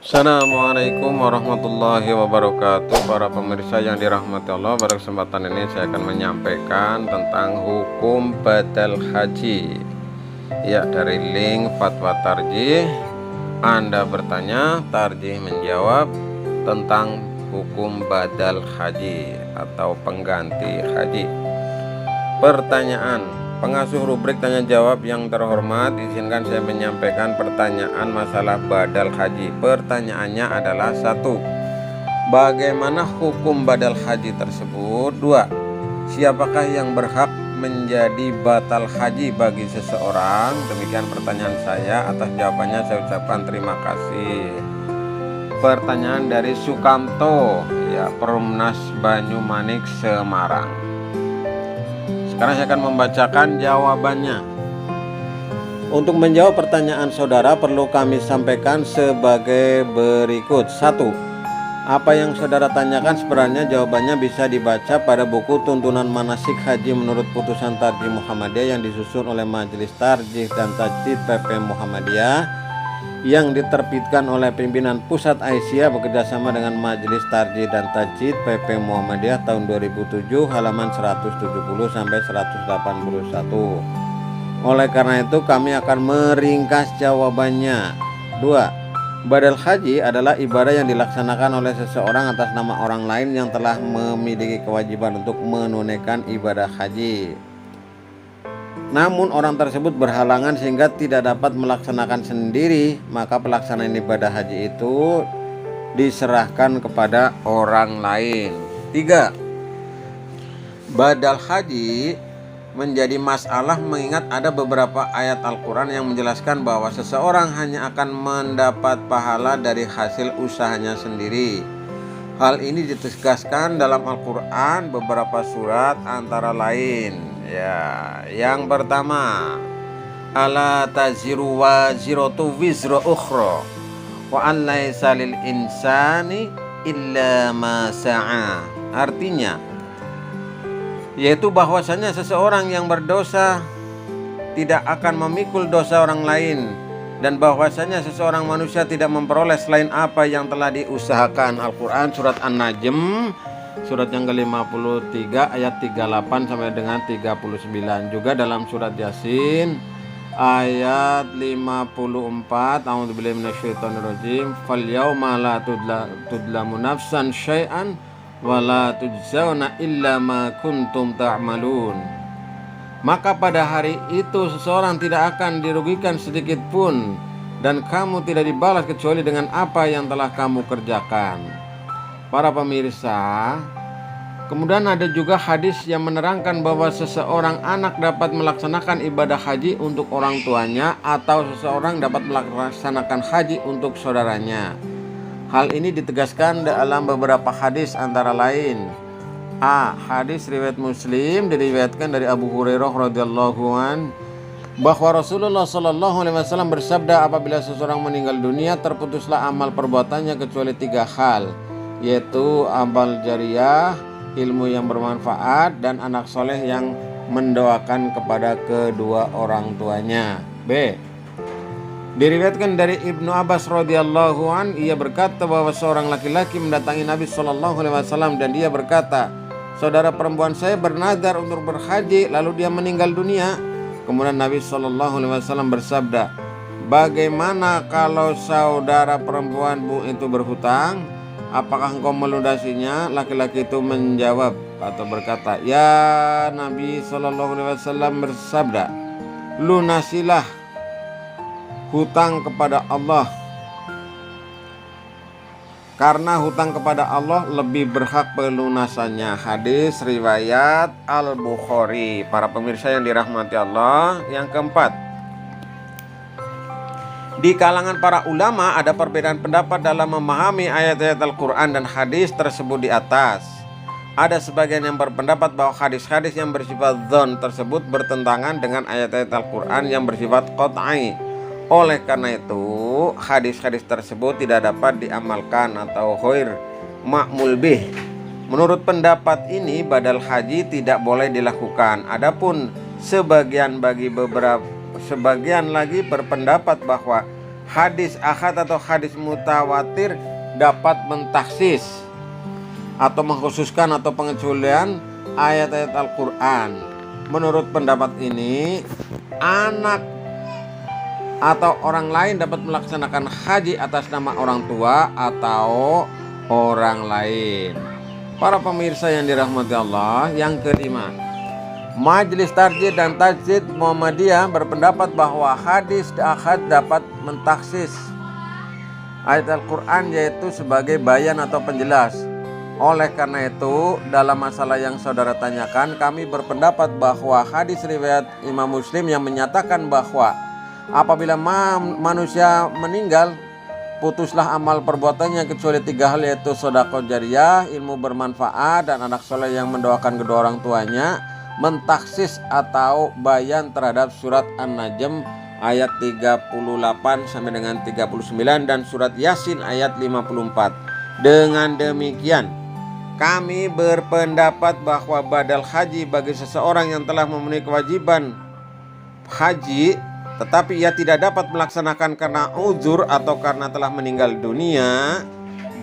Assalamualaikum warahmatullahi wabarakatuh. Para pemirsa yang dirahmati Allah, pada kesempatan ini saya akan menyampaikan tentang hukum badal haji. Ya, dari link Fatwa Tarjih. Anda bertanya, Tarjih menjawab tentang hukum badal haji atau pengganti haji. Pertanyaan: pengasuh rubrik tanya jawab yang terhormat, izinkan saya menyampaikan pertanyaan masalah badal haji. Pertanyaannya adalah: 1. Bagaimana hukum badal haji tersebut? 2. Siapakah yang berhak menjadi batal haji bagi seseorang? Demikian pertanyaan saya. Atas jawabannya saya ucapkan terima kasih. Pertanyaan dari Sukamto, ya, Perumnas Banyumanik, Semarang. Sekarang saya akan membacakan jawabannya. Untuk menjawab pertanyaan saudara perlu kami sampaikan sebagai berikut. 1. Apa yang saudara tanyakan sebenarnya jawabannya bisa dibaca pada buku Tuntunan Manasik Haji menurut Putusan Tarjih Muhammadiyah yang disusun oleh Majelis Tarjih dan Tajdid PP Muhammadiyah yang diterbitkan oleh pimpinan Pusat Aisyah bekerjasama dengan Majelis Tarjih dan Tajdid PP Muhammadiyah tahun 2007 halaman 170 sampai 181. Oleh karena itu kami akan meringkas jawabannya. 2. Badal haji adalah ibadah yang dilaksanakan oleh seseorang atas nama orang lain yang telah memiliki kewajiban untuk menunaikan ibadah haji. Namun orang tersebut berhalangan sehingga tidak dapat melaksanakan sendiri, maka pelaksanaan ibadah haji itu diserahkan kepada orang lain. 3. Badal haji menjadi masalah mengingat ada beberapa ayat Al-Quran yang menjelaskan bahwa seseorang hanya akan mendapat pahala dari hasil usahanya sendiri. Hal ini ditegaskan dalam Al-Quran beberapa surat antara lain. Ya, yang pertama, ala taziru waziratu wizra ukhra wa an laisa lil insani illa ma sa'a. Artinya, yaitu bahwasanya seseorang yang berdosa tidak akan memikul dosa orang lain, dan bahwasanya seseorang manusia tidak memperoleh selain apa yang telah diusahakan. Al-Quran surat An-Najm surat yang ke-53 ayat 38 sampai dengan 39. Juga dalam surat Yasin ayat 54, a'udzubillahi minasyaitonirrajim, fal yauma la tudlamu nafsan syai'an wa la tujzauna illa ma kuntum ta'malun. Maka pada hari itu seseorang tidak akan dirugikan sedikit pun, dan kamu tidak dibalas kecuali dengan apa yang telah kamu kerjakan. Para pemirsa, kemudian ada juga hadis yang menerangkan bahwa seseorang anak dapat melaksanakan ibadah haji untuk orang tuanya atau seseorang dapat melaksanakan haji untuk saudaranya. Hal ini ditegaskan dalam beberapa hadis antara lain: A. Hadis riwayat Muslim diriwayatkan dari Abu Hurairah radhiyallahu an bahwa Rasulullah sallallahu alaihi wasallam bersabda, apabila seseorang meninggal dunia terputuslah amal perbuatannya kecuali 3 hal, yaitu amal jariyah, ilmu yang bermanfaat, dan anak soleh yang mendoakan kepada kedua orang tuanya. B. Diriwayatkan dari Ibnu Abbas radhiyallahu an, ia berkata bahwa seorang laki-laki mendatangi Nabi sallallahu alaihi wasallam dan dia berkata, saudara perempuan saya bernazar untuk berhaji lalu dia meninggal dunia. Kemudian Nabi sallallahu alaihi wasallam bersabda, bagaimana kalau saudara perempuanmu itu berhutang? Apakah engkau melunasinya? Laki-laki itu menjawab atau berkata, ya Nabi sallallahu alaihi wasallam bersabda, lunasilah hutang kepada Allah, karena hutang kepada Allah lebih berhak pelunasannya. Hadis riwayat Al-Bukhari. Para pemirsa yang dirahmati Allah, yang keempat, di kalangan para ulama ada perbedaan pendapat dalam memahami ayat-ayat Al-Quran dan hadis tersebut di atas. Ada sebagian yang berpendapat bahwa hadis-hadis yang bersifat dzon tersebut bertentangan dengan ayat-ayat Al-Quran yang bersifat qat'i. Oleh karena itu, hadis-hadis tersebut tidak dapat diamalkan atau ghair ma'mul bih. Menurut pendapat ini, badal haji tidak boleh dilakukan. Adapun sebagian lagi berpendapat bahwa hadis ahad atau hadis mutawatir dapat mentaksis atau mengkhususkan atau pengecualian ayat-ayat Al-Quran. Menurut pendapat ini, anak atau orang lain dapat melaksanakan haji atas nama orang tua atau orang lain. Para pemirsa yang dirahmati Allah, yang kelima, Majelis Tarjih dan Tajdid Muhammadiyah berpendapat bahwa hadis ahad dapat mentaksis ayat Al-Quran, yaitu sebagai bayan atau penjelas. Oleh karena itu, dalam masalah yang saudara tanyakan, kami berpendapat bahwa hadis riwayat Imam Muslim yang menyatakan bahwa apabila manusia meninggal, putuslah amal perbuatannya kecuali 3 hal, yaitu sedekah jariyah, ilmu bermanfaat, dan anak soleh yang mendoakan kedua orang tuanya, mentaksis atau bayan terhadap surat An-Najm ayat 38 sampai dengan 39 dan surat Yasin ayat 54. Dengan demikian, kami berpendapat bahwa badal haji bagi seseorang yang telah memenuhi kewajiban haji tetapi ia tidak dapat melaksanakan karena uzur atau karena telah meninggal dunia,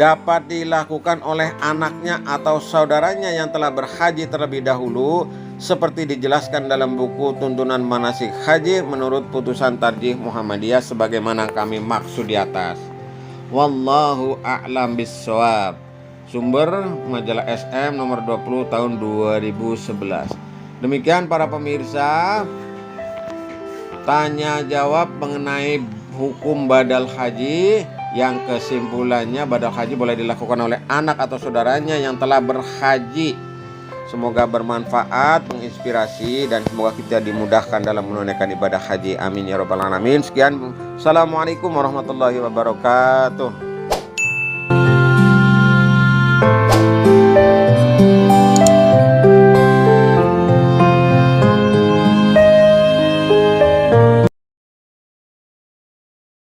dapat dilakukan oleh anaknya atau saudaranya yang telah berhaji terlebih dahulu, seperti dijelaskan dalam buku Tuntunan Manasik Haji menurut putusan Tarjih Muhammadiyah sebagaimana kami maksud di atas. Wallahu a'lam bissawab. Sumber majalah SM nomor 20 tahun 2011. Demikian para pemirsa, tanya jawab mengenai hukum badal haji, yang kesimpulannya badal haji boleh dilakukan oleh anak atau saudaranya yang telah berhaji. Semoga bermanfaat, menginspirasi, dan semoga kita dimudahkan dalam menunaikan ibadah haji. Amin ya rabbal alamin. Sekian, assalamualaikum warahmatullahi wabarakatuh.